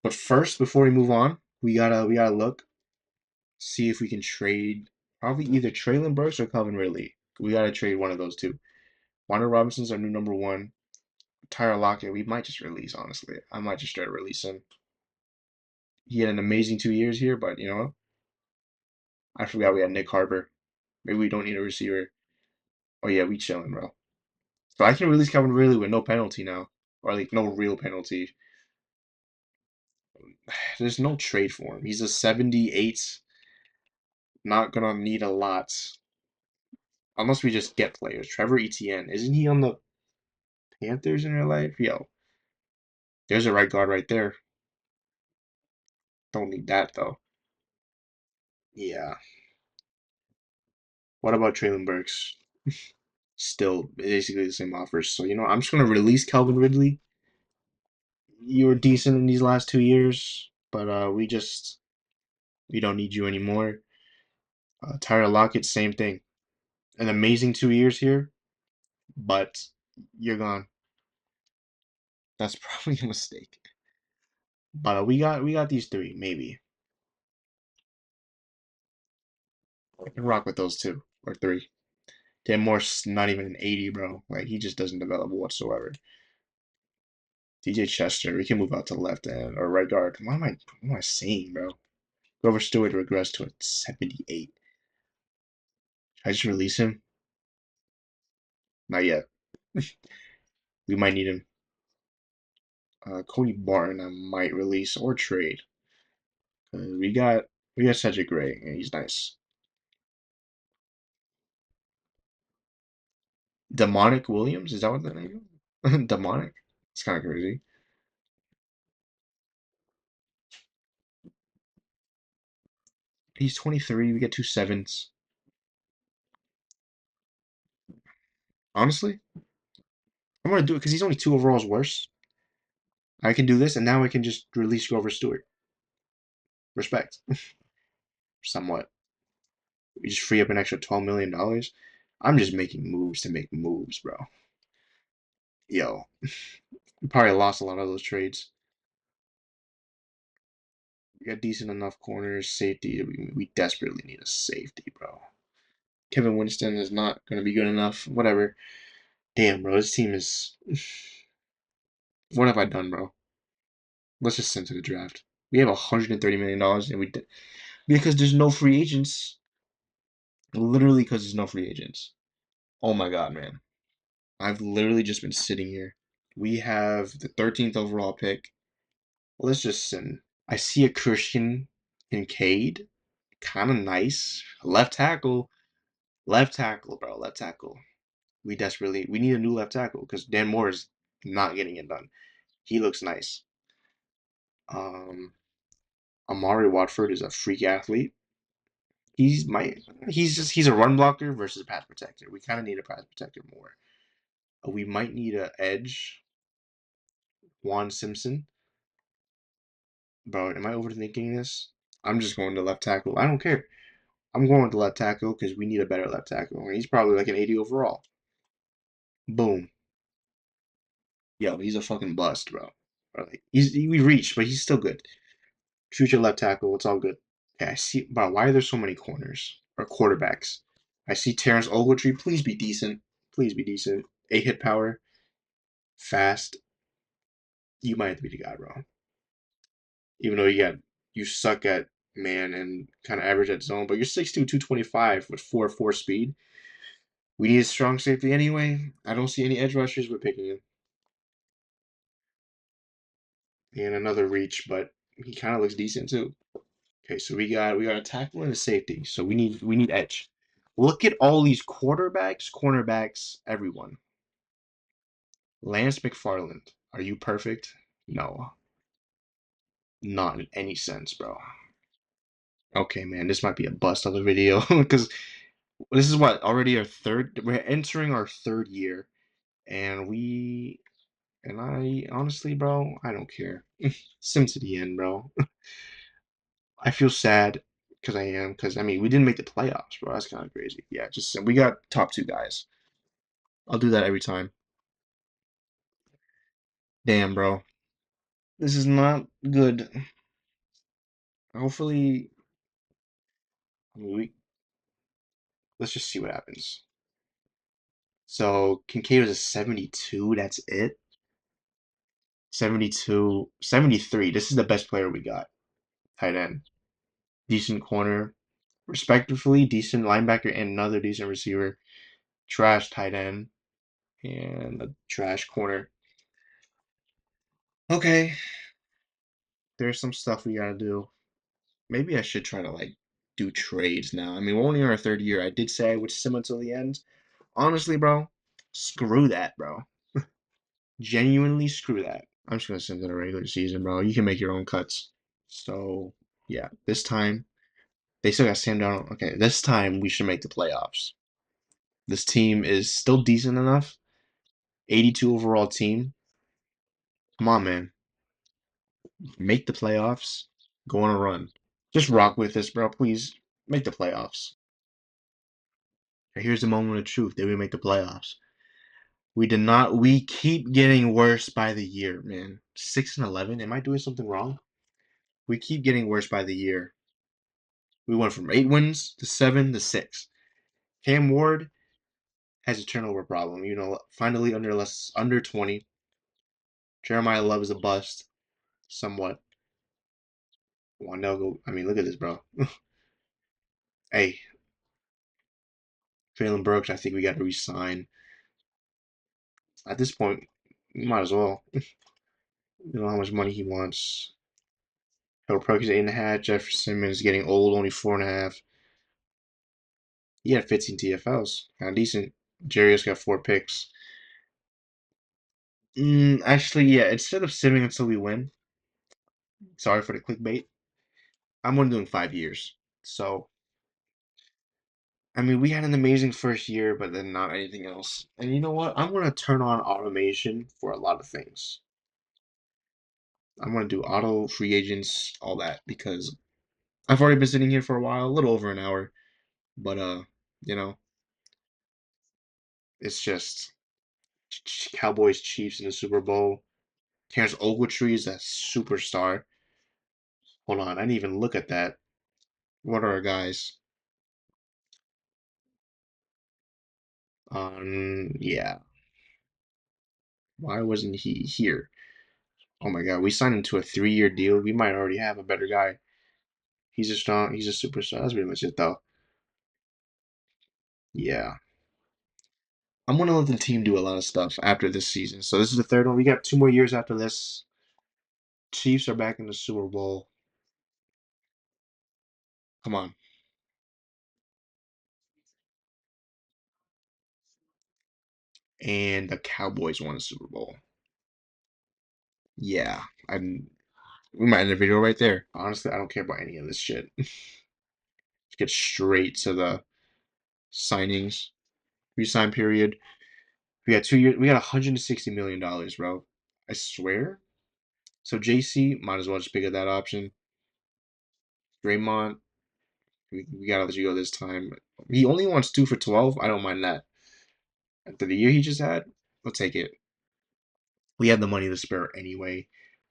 But first, before we move on, we gotta look, see if we can trade. Probably either Traylon Burks or Calvin Ridley. We gotta trade one of those two. Wanted Robinson's our new number one. Tyler Lockett, we might just release, honestly. I might just try to release him. He had an amazing 2 years here, but I forgot we had Nick Harper. Maybe we don't need a receiver. Oh yeah, we chilling, bro. So I can release Calvin Ridley with no penalty now. Or like no real penalty. There's no trade for him. He's a 78. Not gonna need a lot. Unless we just get players. Trevor Etienne. Isn't he on the Panthers in real life? Yo. There's a right guard right there. Don't need that though. Yeah. What about Traylon Burks? Still basically the same offers. So, I'm just going to release Calvin Ridley. You were decent in these last 2 years, but we don't need you anymore. Tyler Lockett, same thing. An amazing 2 years here, but you're gone. That's probably a mistake. But we got these three, maybe. I can rock with those two or three. Dan Moore's not even an 80, bro. Like he just doesn't develop whatsoever. DJ Chester, we can move out to left end or right guard. What am I saying, bro? Grover Stewart regressed to a 78. Should I just release him? Not yet. We might need him. Cody Barton, I might release or trade. We got Cedric Gray, and he's nice. Demonic Williams, is that what the name is? Demonic? It's kind of crazy. He's 23. We get two sevens. Honestly, I'm gonna do it because he's only two overalls worse. I can do this, and now I can just release Grover Stewart. Respect, somewhat. We just free up an extra $12 million. I'm just making moves to make moves, bro. Yo, we probably lost a lot of those trades. We got decent enough corners, safety. We desperately need a safety, bro. Kevin Winston is not going to be good enough. Whatever. Damn, bro. This team is. What have I done, bro? Let's just send to the draft. We have $130 million, and because there's no free agents. Literally, because there's no free agents. Oh my god, man. I've literally just been sitting here. We have the 13th overall pick. Let's just send. I see a Christian Kincaid. Kind of nice. Left tackle. Left tackle, bro. Left tackle. We need a new left tackle because Dan Moore is not getting it done. He looks nice. Um, Amari Watford is a freak athlete. He's my he's a run blocker versus a pass protector. We kind of need a pass protector more. We might need a edge. Juan Simpson. Bro, am I overthinking this? I'm just going to left tackle. I don't care. I'm going to left tackle because we need a better left tackle. He's probably like an 80 overall. Boom. Yo, he's a fucking bust, bro. Like we reached, but he's still good. Shoot your left tackle. It's all good. Okay, I see. Bro, why are there so many corners or quarterbacks? I see Terrence Ogletree. Please be decent. Please be decent. 8 hit power. Fast. You might have to be the guy, bro. Even though you suck at man and kind of average at zone, but you're 6'2", 225 with 4.4 speed. We need a strong safety anyway. I don't see any edge rushers. We're picking him. And another reach, but he kind of looks decent too. Okay, so we got a tackle and a safety. So we need edge. Look at all these quarterbacks, cornerbacks, everyone. Lance McFarland, are you perfect? No, not in any sense, bro. Okay, man, this might be a bust of the video because this is what already our third. We're entering our third year, and I honestly, bro, I don't care. Sim to the end, bro. I feel sad because I am because I mean we didn't make the playoffs, bro. That's kind of crazy. Yeah, just we got top two guys. I'll do that every time. Damn, bro. This is not good. Hopefully, I mean, let's just see what happens. So Kincaid was a 72. That's it. 72, 73. This is the best player we got. Tight end. Decent corner. Respectively, decent linebacker and another decent receiver. Trash tight end. And a trash corner. Okay. There's some stuff we gotta do. Maybe I should try to like do trades now. I mean, we're only in our third year. I did say I would sim until the end. Honestly, bro, screw that, bro. Genuinely screw that. I'm just gonna sim to the regular season, bro. You can make your own cuts. So yeah, this time they still got Sam Darnold. Okay, this time we should make the playoffs. This team is still decent enough. 82 overall team. Come on, man. Make the playoffs. Go on a run. Just rock with this, bro. Please make the playoffs. Here's the moment of truth. Did we make the playoffs? We did not. We keep getting worse by the year, man. 6-11. Am I doing something wrong? We keep getting worse by the year. We went from 8 wins to 7 to 6. Cam Ward has a turnover problem. Finally under 20. Jeremiah Love is a bust, somewhat. Wandell go. I mean, look at this, bro. Hey, Traylon Burks. I think we got to resign. At this point, we might as well. You know how much money he wants. Harold Perkins 8.5. Jeff Simmons getting old, only 4.5. He had 15 TFLs, kind of decent. Jarius got 4 picks. Actually, yeah. Instead of simming until we win, sorry for the clickbait. I'm only doing 5 years. So, I mean, we had an amazing first year, but then not anything else. And you know what? I'm gonna turn on automation for a lot of things. I'm gonna do auto free agents, all that, because I've already been sitting here for a while, a little over an hour. But you know, it's just Cowboys Chiefs in the Super Bowl. Terrence Ogletree is a superstar. Hold on, I didn't even look at that. What are our guys? Yeah. Why wasn't he here? Oh my God, we signed him to a 3-year deal. We might already have a better guy. He's a superstar. That's pretty much it, though. Yeah. I'm gonna let the team do a lot of stuff after this season. So this is the third one. We got 2 more years after this. Chiefs are back in the Super Bowl. Come on. And the Cowboys won the Super Bowl. Yeah. We might end the video right there. Honestly, I don't care about any of this shit. Let's get straight to the signings. Resign period. We got 2 years. We got $160 million, bro. I swear. So JC might as well just pick up that option. Draymond, we gotta let you go this time. He only wants 2 for 12. I don't mind that. After the year he just had, we'll take it. We have the money to spare anyway.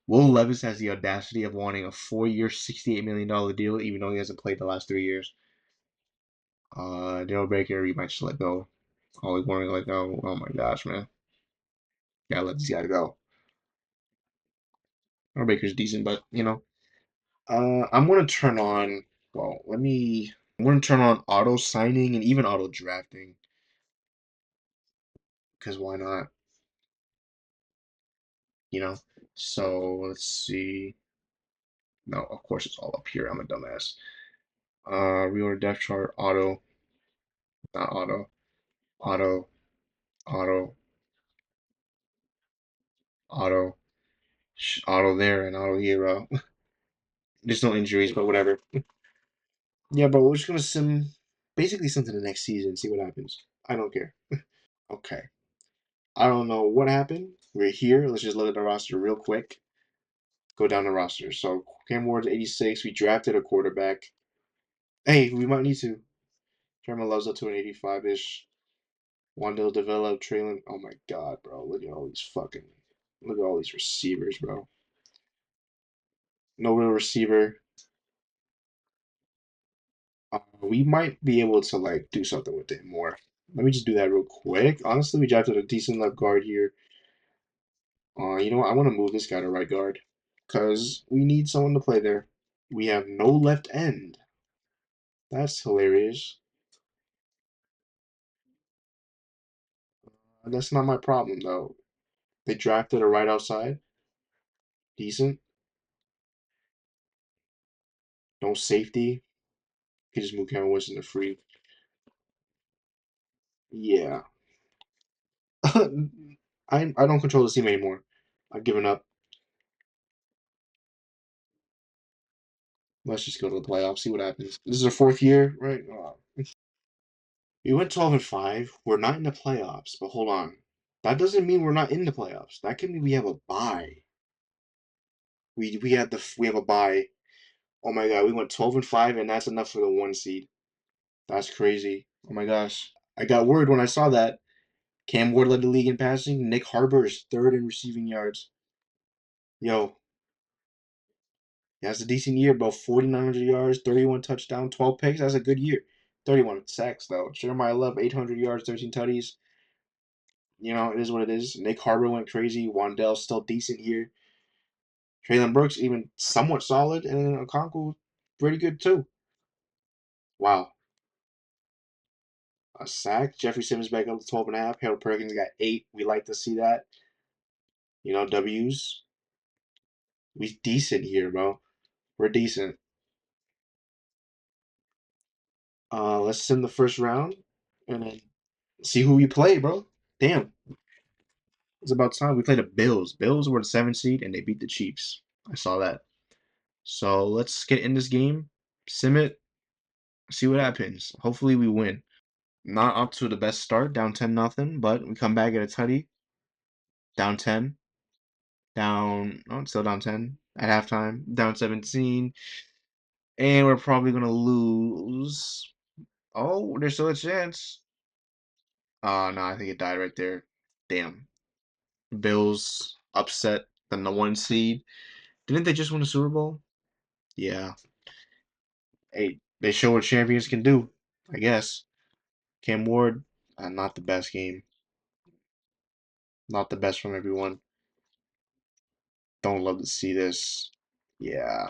Will Levis has the audacity of wanting a 4 year, $68 million deal, even though he hasn't played the last 3 years. Daryl Baker, we might just let go. Always wanting to let go. Oh my gosh, man. Gotta let this guy go. Daryl Baker's decent, but I'm gonna turn on. Well, let me. I'm gonna turn on auto signing and even auto drafting. Because why not? You know. So let's see. No, of course it's all up here. I'm a dumbass. Reorder depth chart, auto, not auto, auto, auto, auto, auto there and auto here, bro. There's no injuries, but whatever. Yeah, bro, we're just gonna basically sim to the next season, see what happens. I don't care. Okay. I don't know what happened. We're here. Let's just look at the roster real quick. Go down the roster. So Cam Ward's 86. We drafted a quarterback. Hey, we might need to. Jeremy Love's up to an 85-ish. Wandale developed. Traylon. Oh my god, bro. Look at all these fucking. Look at all these receivers, bro. No real receiver. We might be able to like do something with it more. Let me just do that real quick. Honestly, we drafted a decent left guard here. You know what? I want to move this guy to right guard because we need someone to play there. We have no left end. That's hilarious. That's not my problem though. They drafted a right outside. Decent. No safety. He just moved Cameron Winston to free. Yeah. I don't control the team anymore. I've given up. Let's just go to the playoffs, see what happens. This is our fourth year, right? We went 12-5. We're not in the playoffs, but hold on. That doesn't mean we're not in the playoffs. That can mean we have a bye. We have a bye. Oh my god, we went 12-5, and that's enough for the 1 seed. That's crazy. Oh my gosh, I got worried when I saw that. Cam Ward led the league in passing. Nick Harbor is third in receiving yards. Yo, that's a decent year, bro. 4,900 yards, 31 touchdown, 12 picks. That's a good year. 31 sacks though. Jeremiah Love, 800 yards, 13 tutties. It is what it is. Nick Harbor went crazy. Wandell's still decent here. Traylon Brooks even somewhat solid, and then Okonkwo pretty good too. Wow. A sack. Jeffrey Simmons back up to 12.5. Harold Perkins got 8. We like to see that. W's. We decent here, bro. We're decent. Let's send the first round and then see who we play, bro. Damn. It's about time. We played the Bills. Bills were the 7th seed and they beat the Chiefs. I saw that. So let's get in this game. Sim it. See what happens. Hopefully we win. Not up to the best start, down 10-0, but we come back at a tutty, down 10, down, oh, still down 10 at halftime, down 17, and we're probably going to lose. Oh, there's still a chance. Oh, no, I think it died right there. Damn. Bills upset the 1 seed. Didn't they just win the Super Bowl? Yeah. Hey, they show what champions can do, I guess. Cam Ward, not the best game. Not the best from everyone. Don't love to see this. Yeah.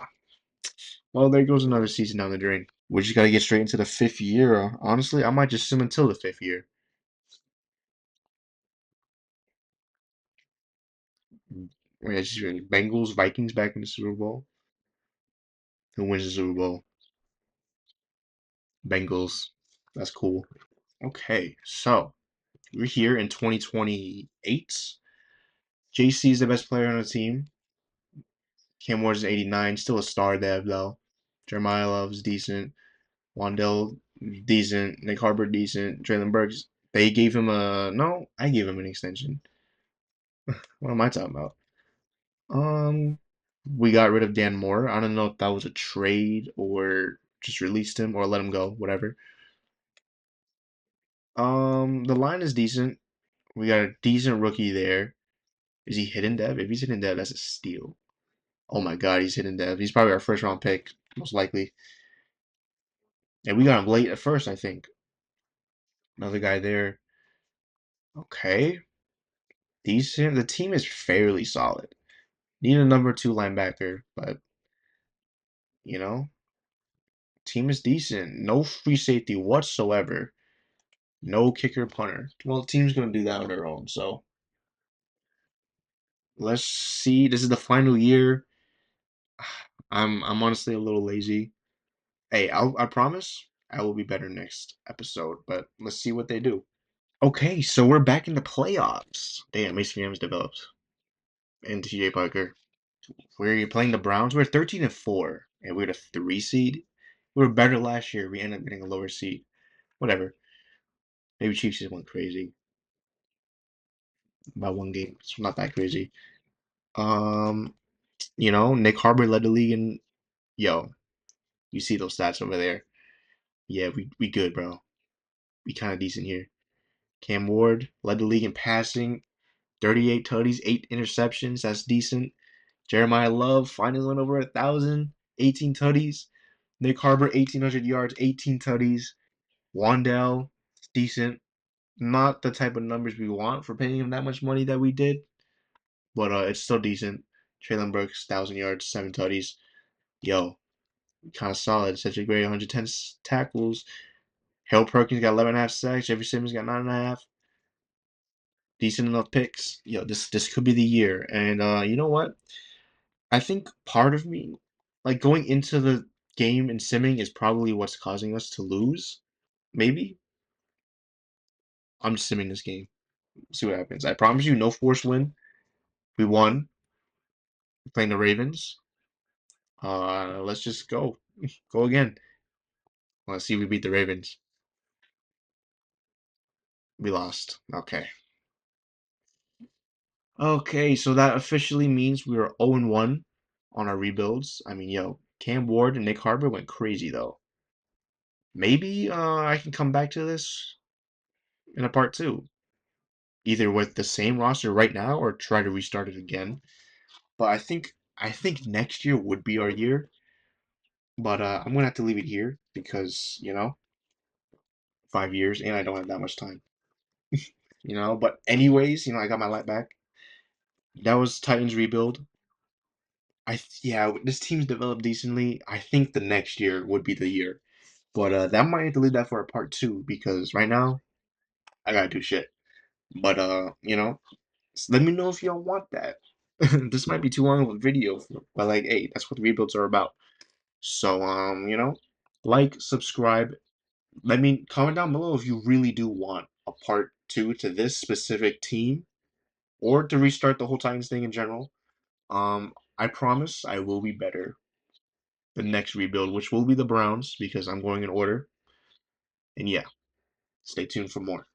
Well, there goes another season down the drain. We just got to get straight into the 5th year. Honestly, I might just sim until the 5th year. Yeah, just Bengals, Vikings back in the Super Bowl. Who wins the Super Bowl? Bengals. That's cool. Okay, so we're here in 2028. JC is the best player on the team. Cam Ward's 89, still a star there though. Jeremiah Love's decent. Wandell decent, Nick Harbor decent, Traylon Burks. They gave him a no. I gave him an extension. What am I talking about? Um, we got rid of Dan Moore. I don't know if that was a trade or just released him or let him go, whatever. The line is decent. We got a decent rookie there. Is he hidden dev? If he's hidden dev, that's a steal. Oh my god, he's hidden dev. He's probably our first round pick, most likely. And we got him late at first, I think. Another guy there. Okay. Decent. The team is fairly solid. Need a number two linebacker, but you know, team is decent. No free safety whatsoever. No kicker punter. Well, the team's gonna do that on their own. So let's see. This is the final year. I'm honestly a little lazy. Hey, I promise I will be better next episode. But let's see what they do. Okay, so we're back in the playoffs. Damn, Mason Rams developed and TJ Parker. We're playing the Browns. We're 13-4, and we're the 3 seed. We were better last year. We ended up getting a lower seed. Whatever. Maybe Chiefs just went crazy by one game. It's not that crazy. Um, Nick Harbor led the league in yo. You see those stats over there? Yeah, we good, bro. We kind of decent here. Cam Ward led the league in passing, 38 tutties, 8 interceptions. That's decent. Jeremiah Love finally went over 1,000, 18 tutties. Nick Harbor, 1,800 yards, 18 tutties. Wandell, decent. Not the type of numbers we want for paying him that much money that we did, but it's still decent. Traylon Burks, 1,000 yards, 7 tutties. Yo, kind of solid. Such a great 110 tackles. Harold Perkins got 11.5 sacks. Jeffrey Simmons got 9.5. Decent enough picks. Yo, this could be the year. And you know what? I think part of me, like going into the game and simming, is probably what's causing us to lose. Maybe I'm just simming this game. See what happens. I promise you, no force win. We won. We're playing the Ravens. Let's just go. Go again. Let's see if we beat the Ravens. We lost. Okay. Okay, so that officially means we were 0-1 on our rebuilds. I mean, yo, Cam Ward and Nick Harbor went crazy though. Maybe I can come back to this in a part two, either with the same roster right now or try to restart it again. But I think next year would be our year. But I'm gonna have to leave it here because 5 years and I don't have that much time. But anyways, I got my light back. That was Titans rebuild. Yeah, this team's developed decently. I think the next year would be the year. But that might have to leave that for a part two because right now I gotta do shit. But let me know if y'all want that. This might be too long of a video, but like, hey, that's what the rebuilds are about. So like, subscribe. Let me comment down below if you really do want a part two to this specific team or to restart the whole Titans thing in general. I promise I will be better the next rebuild, which will be the Browns because I'm going in order. And yeah, stay tuned for more.